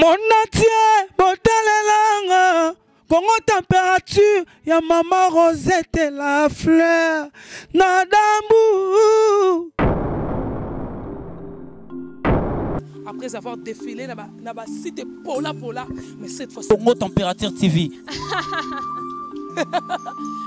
Monatie, botalelanga, Congo température, ya maman Rosette et la fleur, Nadambu. Après avoir défilé, na cité Pola, mais cette fois Congo Température TV.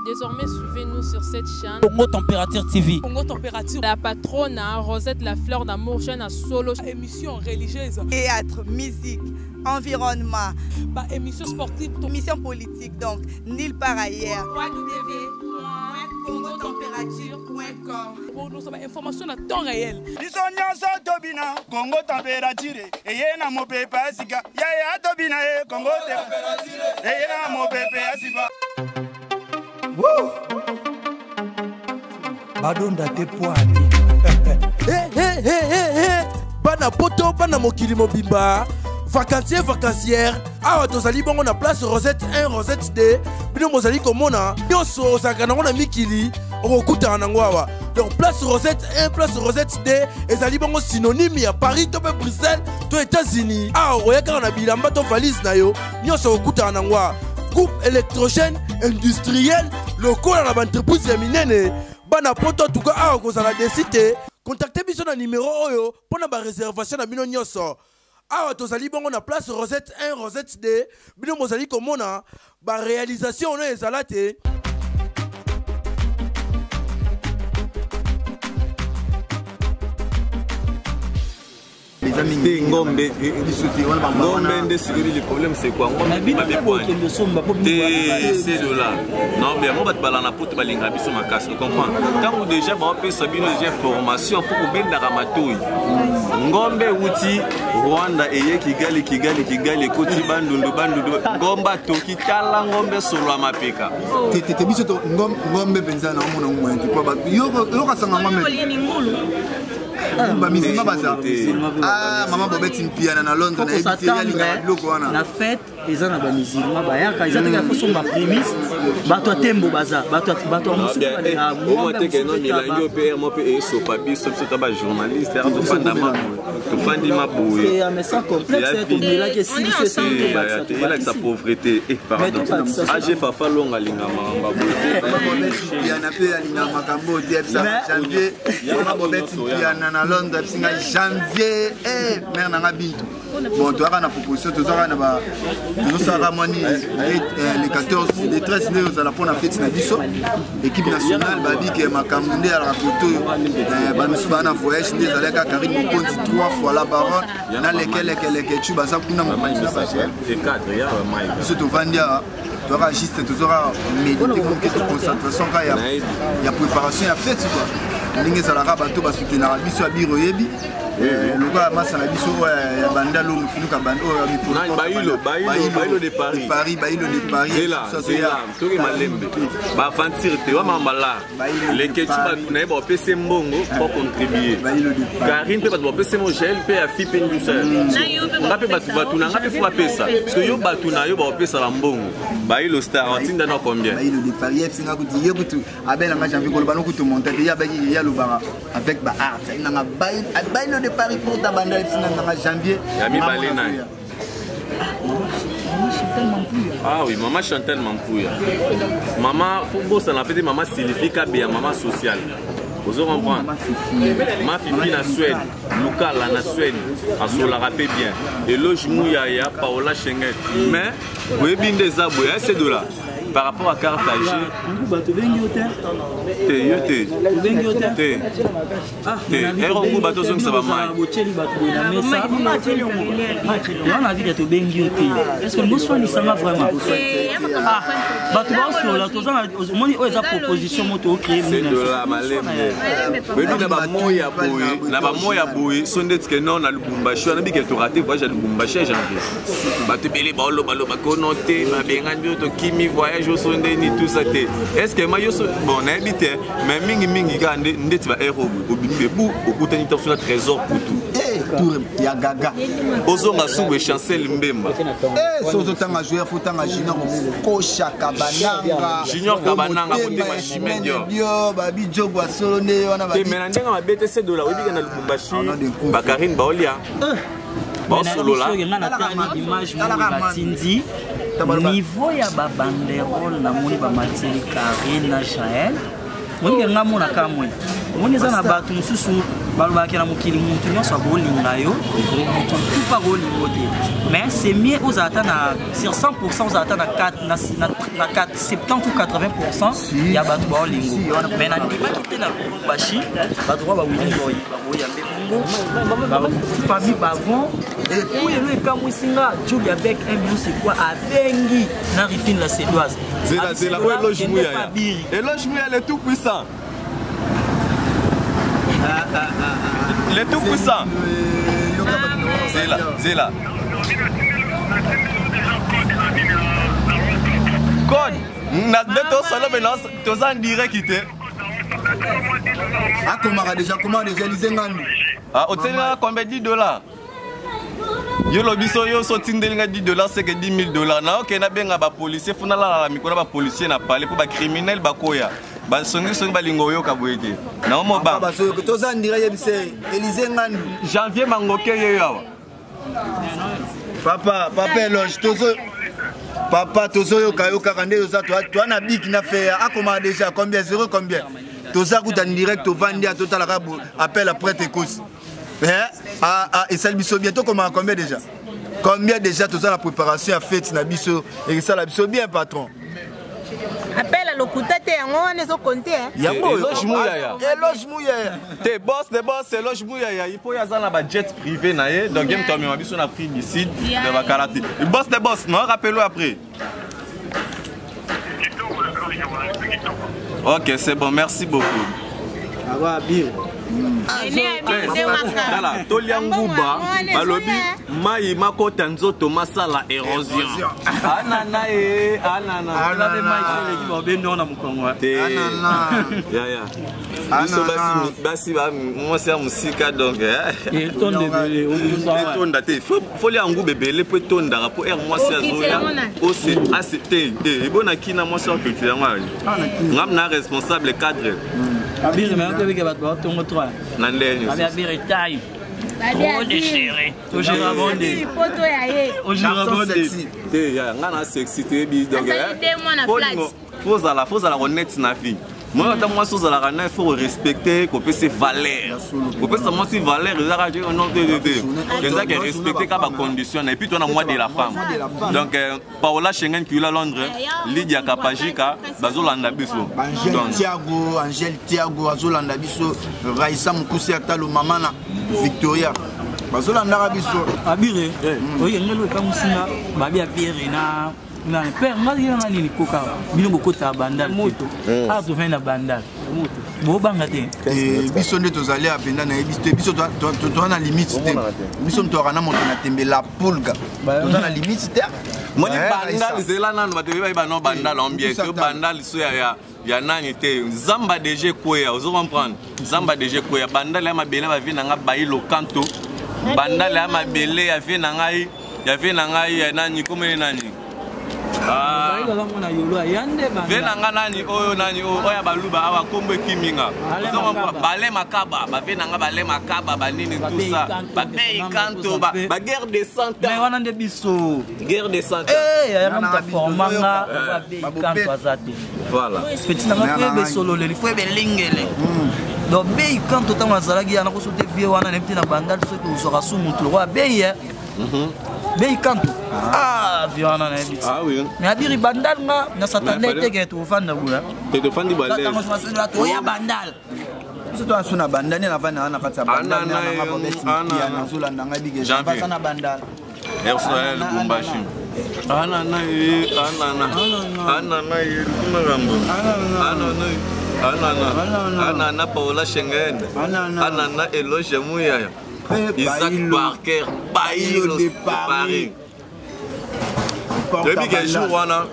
Désormais, suivez-nous sur cette chaîne. Congo Température TV. Congo Température. La patronne, Rosette la fleur d'amour, chaîne à solo. Émission religieuse. Théâtre, musique, environnement. Bah, émission sportive. Émission politique, donc nulle part ailleurs. www.congotempérature.com. Pour nous avoir information à temps réel. Congo Température. Et yena mo pepe asika. Ya tobina Congo Température. Et yena mo pepe asika. Woo! Badonda te poani. Bana poto, bana mokili mobimba. Vacancier, vacancière. Awa tozali bongo na place Rosette 1, Rosette 2. Bino mozali komona. Nyonso osakana na mikili. Okuta nango awa. Donc place Rosette 1, place Rosette 2. Ezali bongo synonyme ya Paris, to Bruxelles, to États-Unis. Awa oyaka na bilamba to valise na yo. Nyonso okuta nango awa. Groupe électrogène industriel local à l'entreprise ya minene bana poto tuka awa kozala desite contactez biso na numéro oyo pona ba réservation na bino nyonso awa tozali bongo na place Rosette 1 Rosette 2 bino mozali komona ba réalisation na ezala te. Ngombe, le problème c'est quoi? C'est de là. Non, mais moi, je vais vous comprends. Quand déjà, je vais vous information pour vous bien Ramatoui. Ngombe outi Rwanda et Kigali, Koti Bandundu, Gomba Toki, Kala Ngombe Solo Mapeka. T'es biso Ngombe Benzana, maman Bobette une piano à Londres la fête les gens na musulman bayaka ils attendent faut somba prémisse bato tembo baza bato musulman moi te que non milango père moi et so papi so ba journaliste to fandama to fandima boye mais ça complexe comme là que si c'est il a sa pauvreté et pardon age fafa longa linga mamba boye piano pe linga makambo janvier maman Bobette piano na Londres singa janvier mère na bintu bon tu as na proposition tu as na ba les 14 les 13 né aux la pour la fête na biso équipe nationale babi que makamundé à la photo ba misuba na voyage des aleka Karim Mokonzi 3 fois la baronne na lesquels tu baza kuna mo et 4 ya mai surtout Vandia tu auras juste tu auras méditer pour concentration quand il y a préparation à fête quoi ndenge ezalaka bato basoutenaka biso ya biro yebi loka masala biso ya bandalo mufinuka bando bailo de Paris c'est là toki malembe ba aventure te wa mambala les que tu vas na ba pese mbongo pour contribuer Karine peut ba pese mo gel pe ya fipe ndusa ngape batu na ngape fwa pesa parce que yo batu na yo ba pesa la mbongo bailo star antinda na combien bailo de Paris singa kuti yebutu abela nga janvier ko bano kutu monter ya ba ya lobara avec ba art na bailo de Paris pour ta bande en janvier. Ah oui, maman Chantal Mampouya. Maman, faut ça n'a pas dit maman signifie bien maman sociale. Vous comprenez? Ma fille na Suède, Luca la na Suède, à sola rapé bien. Et loge mouya ya Paola Schengen. Mais vous avez bien des aboués, c'est de là. Par rapport à Carthage, tout ça. Est-ce que mayo bon habité mais mingi gande ndeti va héros obimbe bu okutani to sur trésor pour tout ya gaga ozonga sube chancel mbemba sozo tanga joueur faut tanga junior kabananga motema jimendio babi jogo solo ne wana ba te menandenga mabete $7 obi kana Lubumbashi Bakarine Baolia Bon solo là. Niveau ya ba banderole na moni ba Mathieu Karine na Jaël. Moni nga mona kamwe. Moni za na batu mususu balobaki na mokili muntu nyonso abolinga yo. Mutu pas bolingo te. Mais c'est mieux aux atana sur 100% aux atana 4 na 70 ou 80% ya batu bolingo. Mais na ndima kite na bashi batu ba wilingo ya mbongo. Famille bavon et puis le kamwisinga Julia avec un million c'est quoi à Bengi na rifine la sédoise. C'est la éloge Mouya. Éloge Mouya le tout puissant. Le tout puissant. C'est là. Code. N'a pas solo maintenant tous en direct qui était. Ah comment déjà Lizengandu. Ah au télé combien $10? Yo lobiso yo so tindelinga $10 c'est que $10,000 na ok na benga ba policier funa la mikona ba policier na parler pour ba criminel ba koya ba songi ba lingo yo kaboyete na mo ba ba so to za ndira yebise Lizengandu janvier mangoke yo yawa papa eloge tozo papa tozo yo kayo kakande yo za toi na biki na faire a comment déjà combien zéro combien toza kuta direct au vandi à total appel après tes causes. Et ça biso bientôt comment combien déjà? Combien déjà tout ça la préparation à fête na biso et ça la biso bien patron. Appel à l'okuta te yango wana zo compter hein. Yango Eloge Mouya. Eloge Mouya. Te boss Eloge Mouya il faut ya za na ba jet privé na ye donc game to mi biso na prix d'ici de ba karaté. Boss non rappelle-le après. Ok, c'est bon, merci beaucoup. Ah bien. Tala tolianguba balobi mai makota nzoto masala érosion. Anana la mai qui va bendo na mukongo. Ya. Basi moi c'est musique donc et tonda te faut li angu bebele pe tonda rapport moi c'est azoya aussi accepter et bona kina moi c'est culture ngam na responsable cadre. Abir mais on peut que battre ton moteur. Nandeni. Abir taille. Trop déchiré. Aujourd'hui rabondé. Te ya ngana sexy te bi donc. Faut la honnête na vie. Moi quand moi chose la il faut respecter qu'on peut ses valeurs. On peut seulement ses valeurs on non de ça que respecter quand condition et puis toi on a moi de la femme. Donc Paola Schengen qui est à Londres, Lydia Kapajika, bazolanda biso. Angel Thiago azolanda biso, Raissa Mukuse atalo mamana Victoria. Bazolanda biso. Abire. Oui, ngelo kamusinga babi apire na na père ngali na nini koka bino bokota bandal moto a to vena bandal bo banga te biso nde tozali apenda na biso to na limite te biso mto na moto na tembe la pulga to na limite te moni bandal zela nanu batebe ba no bandal ambiance to bandal so ya nani te zamba DG koya ozo comprendre zamba DG koya bandal ya mabele ba vina nga bailo kanto bandal ya mabele ya vina ngai ya nani komene nani venanga nani oya baluba awa kombe kiminga bale makaba bavenanga bale makaba banini tout ça babei kanto ba guerre de santé mais wana nde biso guerre de santé ya mta formanga babei kanto azati voilà petit na ngebe solo le faut belingele donc bei kanto tama zalagi yana ko sote vie wana ne petit na bandal so ko so rasu mutu wa bei bei kanto viana na ebiti oui mais abiri bandal nga na satane te ke to fanda bula te to fandi balé to ya bandal biso to asuna bandal na vana na kata bandal na ngabobeti ya na zula ndanga bige jamba na bandal Ersel Bumbashi anana kumarambo anana Paola Schengen anana Eloge Mouya Isaac Parker Bailo de Paris. Depuis quel jour wana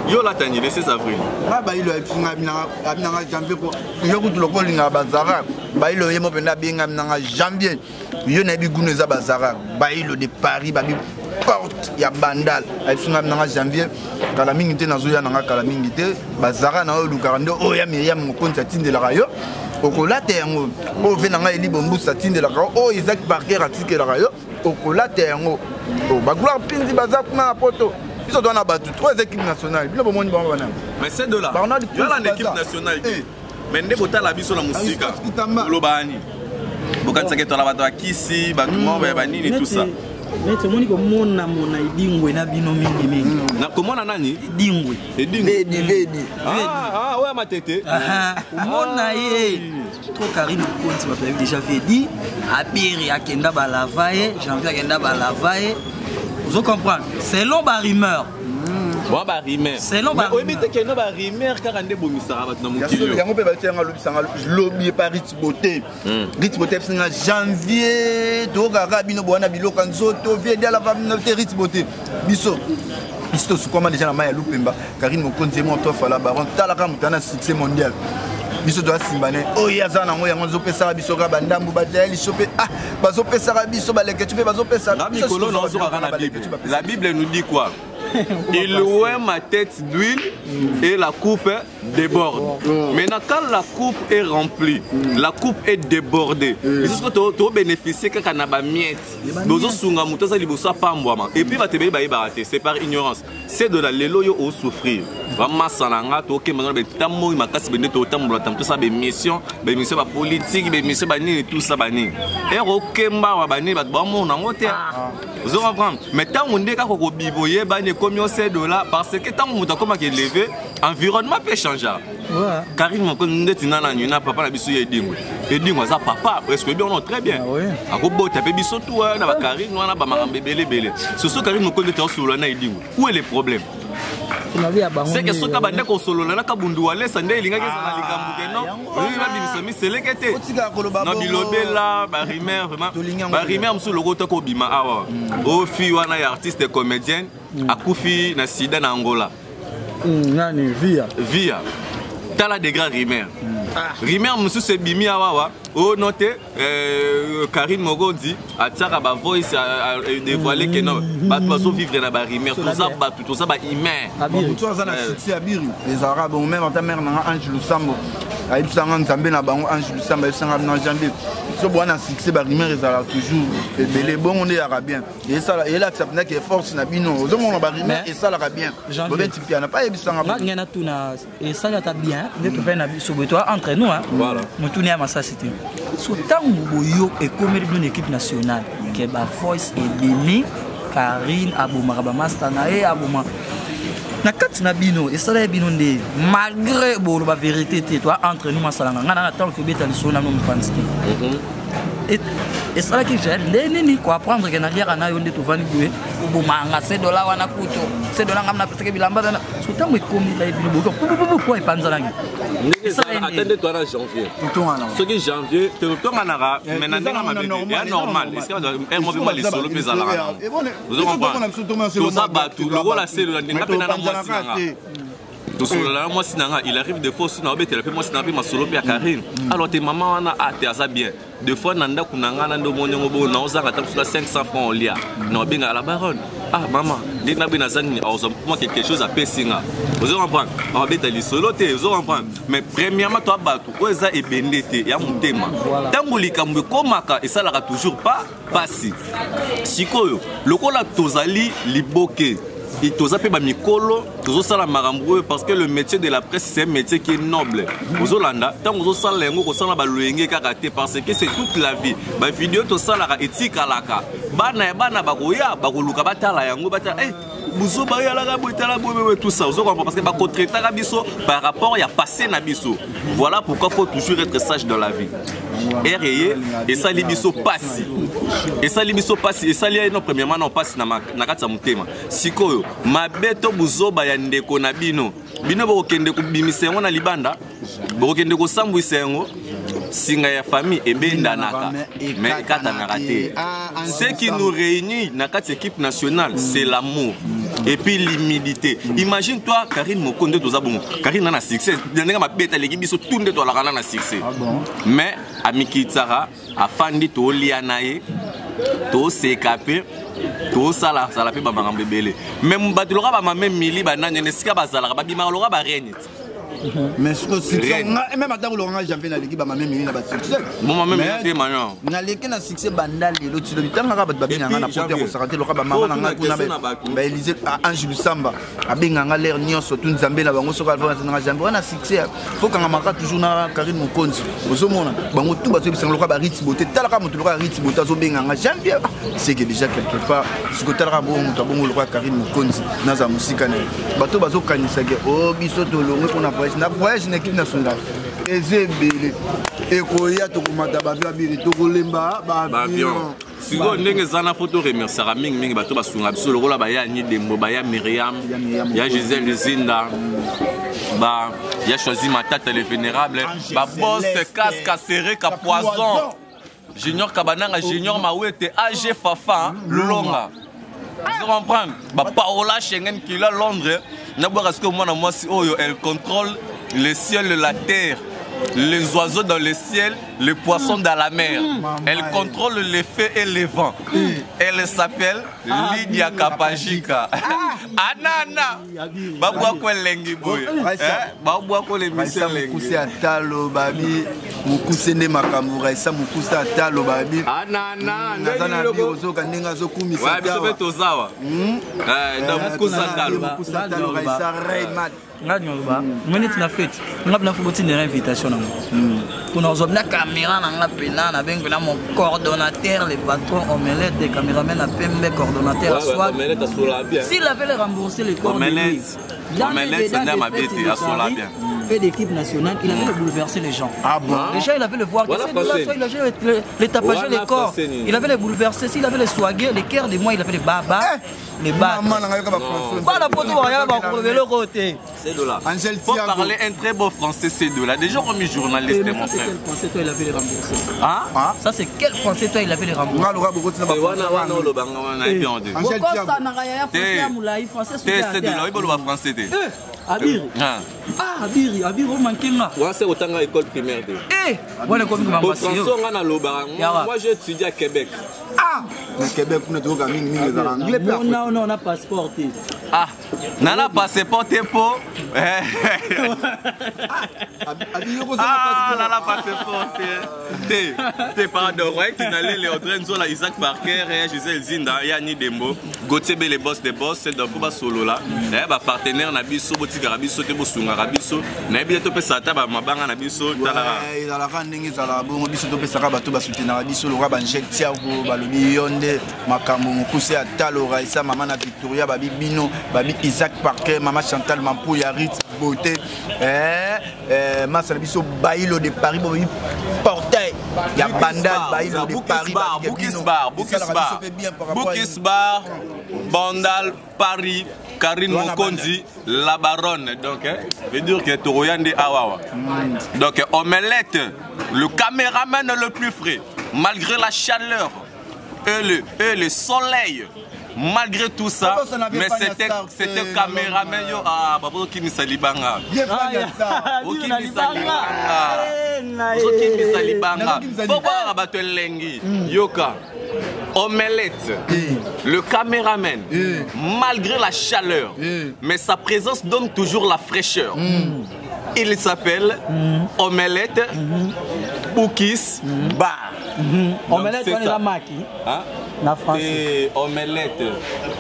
yo la tani le 16 avril. Bailo efinga binanga janvier ko yo kutulo ko linga bazara bailo yemo penda binga binanga janvier yo na bigunu za bazara bailo de Paris babi porte ya bandal efinga binanga janvier kala mingi te nazo ya nanga kala mingi te bazara na yo lukando o ya Miriam Mokonza tindela rayo okolate yango o venanga eli bombusa tindela rayo o Isaac Parker atike la rayo okolata yango bagloire pinzi baza kuna na poto biso twana bato 3 équipes nationales bino bomoni bango bana mais c'est de là yo la équipe nationale mais nde botala biso na musika lobani bokansake tola bato akisi bato moko ya banini tout ça mais tu moni komona mona idingwe na bino mingi na komona nani idingwe vedi ah ouais matete komona ye to Karine Konti ba déjà vedi abiri akenda balavaye janvier akenda balavaye vous comprenez selon ba rumeur bon ba rumeur selon ba oui mais te keno ba rumeur car ande bomisara bato na mokili yango pe ba tianga lobisanga lobby par Ritz Beauté singa janvier to gaga bino bona biloka nzoto vedi ala va Ritz Beauté biso su comment déjà na maya lupemba Karine Mokonzi mo to fala baron talaka mutana succès mondial biso doit simbane oya na ngo yango zopesa biso ka bandambu bateli chope bazopesa biso baleke tu pe bazopesa la Bible nous dit quoi? Il louait ma tête d'huile et la coupe déborde. Maintenant, quand la coupe est remplie, la coupe est débordée. Tu bénéficier quand on a des miettes. Et puis, c'est par ignorance. C'est de la lélo yo souffrir. Vraiment, ça n'a pas été mission politique, mission tout ça. Et vous comprenez? Mais tant qu'on dit que combien c'est de là parce que tant que vous avez levé, l'environnement peut changer. Karine Mokonzi na papa na biso edingo. Edingo za papa presque bien on très bien. Akobo taper biso tout na ba Karine wana ba makambe belé. Ce sont Karine Mokonzi te solo na edingo. Où est le problème? C'est que soka bande ko solo na kabundu wale sande linga ke sana likambuke non. Oui ba bimisa mi selekete. Na bilobela ba rimer vraiment. Ba rimer msu logo to ko bima awa. O fi wana ya artiste comédienne akufi na sida na Angola. Nani via tala de grands rimer rimer monsieur c'est bimi awa o noté Karine Mokonzi ataka ba voice dévoiler que non bato vivre na ba rimer tout ça ba imer tout ça na succès abiri les arabes même ta mère na Ange Lusambo aibsanga nzambe na bango Ange Lusambo aibsanga na janvier so bona succès ba rimer ezala toujours belé bon on est arabien et ça et là ça n'a que force na bino zo mon ba rimer et ça la bien bon type na pas aibsanga ba ngena tuna et ça ta bien ne peut pas na biso toi entre nous hein voilà nous tourner à Massa City so tant boyo et comme une équipe nationale que ba voice et bimi Karine Abouma ba master na e Abouma na kati na bino et ça la bino ndé malgré bon la vérité toi entre nous masalanga ngana na tant que beta liso na no mpanski et ça là qui j'ai nini quoi apprendre que na liara na yo ndé to vani boué bomanga c'est dollar wana kuto c'est dollar ngamna pese ke bilamba na so tango ekomi la bino boko pourquoi ipanza nangi attendez toi en janvier ce qui janvier te tonga mais nanga ma bébé c'est normal est-ce que moi moi les solo pesa la vous comprenez tout ça batu logo la cellule ndinga pena na moi sinanga tout cela moi sinanga il arrive des fois sina obete la moi sina ma solo pia Karine alors tes maman wana ate asa bien deux fois nanda kunanga na ndo monyo bo na ozanga ta 500 francs au lia no binga à la baronne maman dès na bina zani moi quelque chose à pesinga vous comprenez on beta li solo te vous comprenez mais premièrement toi batu oza ebendete ya mutema tango likambo komaka et ça la toujours pas passi sikoyo lokola tozali liboke et tous appels mikolo, tous ça la marambo parce que le métier de la presse c'est un métier qui est noble. Aux Hollanda, tant que ça lengo, que ça la baluenge karaté parce que c'est toute la vie. Ba vidéo tout ça la éthique alaka. Bana bagoya, bagoluka batala yango batala. Buzo ba ya la botala bobe tout ça. Vous comprenez parce que ba contracter la biso par rapport il y a passé na biso. Voilà pourquoi faut toujours être sage dans la vie. Et ça libiso passi. Et ça libiso passi et ça li non premièrement non passi na kati ya mutema. Sikoyo mabeto buzoba ya ndeko na bino bokende kubimisa yango na libanda bokende kosambwisa yango singa ya famille ebendanaka mais katanaka te ce qui nous réunit na kati équipe nationale c'est l'amour et puis l'humilité. Imagine toi Karine Mokonzi toza bon Karine na succès ndenge mabeta leki biso tunde to la na succès mais amiki tsara afandi to lianaye to s'écaper tout ça là ça la fait ba makambe belé même batulora ba même mili ba nanye nesika ba zalaka ba bima lora ba regne Mais succès même attends le rangage janvier na l'équipe ma même na ba succès. Bon même été maintenant. Na l'équipe na succès bandal le tu le temps nga ba babinga na porter ko sarate lo ka ba mama na kuna ba Élysée Ange Lusamba abinga l'air nyonso tout nzambe na bango soka alfa na janvier na succès faut quand maka toujours na Karine Mokonzi ozomona bango tout ba to bisanga lo ka ba Ritz Beauté tala ka moto lo ka Ritz Beauté zo benga janvier c'est que déjà quelque part ce que tala ka bon moto bongo lo ka Karine Mokonzi na za musika na bato bazo kanisa ke o biso to lo ngwe na voyage na équipe nationale ezebele ekoya to komata ba via to kolemba ba avion siko ndenge zana photo remercier mingi bato basunga biso lokola ba ya ni Dembo ba ya Myriam ya Gisèle Luzinda ba ya choisi Matata le vénérable ba boss casque serré ka poison Junior Kabananga Junior Mawete AG Fafa Longa. Vous comprenez? Paola Schengen qui est à Londres. Elle contrôle le ciel et la terre, les oiseaux dans le ciel, les poissons dans la mer. Elle contrôle les feux et les vents. Elle s'appelle Lydia Kapajika. Anana. Babwa kwa lengi boy. Babwa kwa le mission lengi. Mukuse atalo babi. Mukuse ne makamura isa mukuse atalo babi. Anana. Nazana biozo kanenga zo kumisa. Wa biso betozawa. Da mukuse atalo. Mukuse atalo isa Raymat. Ngadnyoba. Mweni tuna fete. Ngabna fukoti une invitation na. Pour nous obtenir caméra na pena na bengo na mon coordonnateur le patron Omelette des caméramans à Pembe coordonnateur à soi. S'il avait remboursé les corps Omelette c'est n'a ma bête à Sola bien. Et d'équipe nationale, il avait bouleversé les gens. Ah bon? Déjà il avait le voir. Il avait les tapages, les corps. Il avait les bouleversés. S'il avait les soignés, les cœurs de moi, il avait les babas, les bas. Pas la photo rien pour le côté. C'est de là. Faut parler un très beau français, c'est de là. Déjà comme journaliste mon frère. Quel français toi il avait les remboursés? Ah? Ça c'est quel français toi il avait les remboursés? C'est de là, il faut le français. Abiri. Abiri au Mankinga. Moi c'est autant à l'école primaire. Voilà comme moi j'ai étudié à Québec. Au Québec on a toujours gagné anglais. Non, on a passeport. Nana passeport pour nana passeport. T'es pardon, ouais qui n'allait les Audrenzo la Isaac Parker et Gisèle Zinda Yani Dembo, Gauthier les boss des boss, c'est dans Kuba solo là. Ba partenaire na biso botika rabiso te bosunga rabiso. Na bientôt pe sata ba mabanga na biso tala. Dans la randingi za la bongo biso to pe saka bato ba soutenir rabiso lo ba injectia ko ba lobi yonde makambo mukuse atalo raisa mama na Victoria babi bino babi Isaac Parker mama Chantal Mampou ya Ritz Beauté masa biso bailo de Paris bobi portail ya bandal bailo de Paris Boukis bar Bandal Paris Karine Mokonzi la baronne donc veut dire que Toroyande Awawa donc Omelette le caméraman le plus frais malgré la chaleur et le soleil. Malgré tout ça, mais c'était caméraman yo babo qui misalibanga. Faut voir abato lengi yoka. Omelette, le caméraman, malgré la chaleur, mais sa présence donne toujours la fraîcheur. Il s'appelle Omelette Boukis Bar. Omelette, on est la maki. Et Omelette,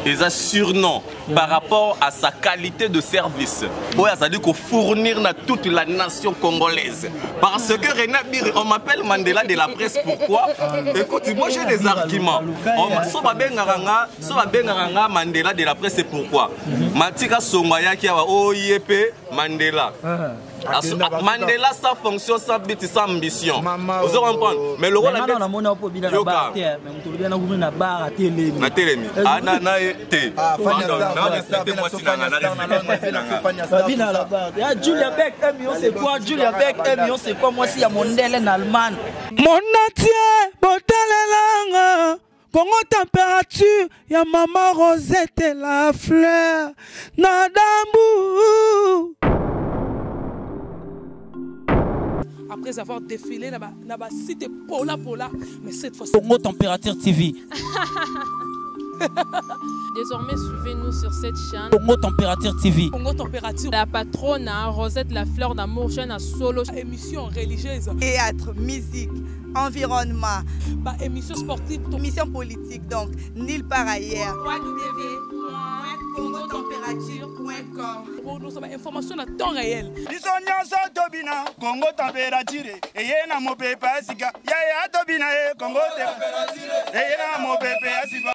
ils ont surnom par rapport à sa qualité de service. Oui, ça dit qu'il fournir à toute la nation congolaise. Parce que René Bir, on m'appelle Mandela de la presse. Pourquoi? Écoute, moi j'ai des arguments. Soba Bengaranga Mandela de la presse, c'est pourquoi? Matika Songaya qui a OIEP Mandela. Mandela sans fonction, sans but, sans ambition. Vous comprenez? Mais le rôle de Julia Beck, c'est quoi? Julia Beck, c'est quoi? Moi, si à mon en Allemagne. Mon natie, botalelanga. Congo température, ya maman Rosette la fleur. Nadambu. Après avoir défilé là-bas, cité Pola, mais cette fois-ci. Congo Température TV. Désormais, suivez-nous sur cette chaîne. Congo Température TV. Congo Température. La patronne Rosette La Fleur d'Amour, chaîne à solo. Émission religieuse. Théâtre, musique, environnement. Émission sportive. Émission politique, donc nulle part ailleurs. www.congotempérature.com. Nous avons information à temps réel. biso nyonso tobina Congo Température eye na mopepe asika yaya tobina ye Congo Température eye na mopepe asika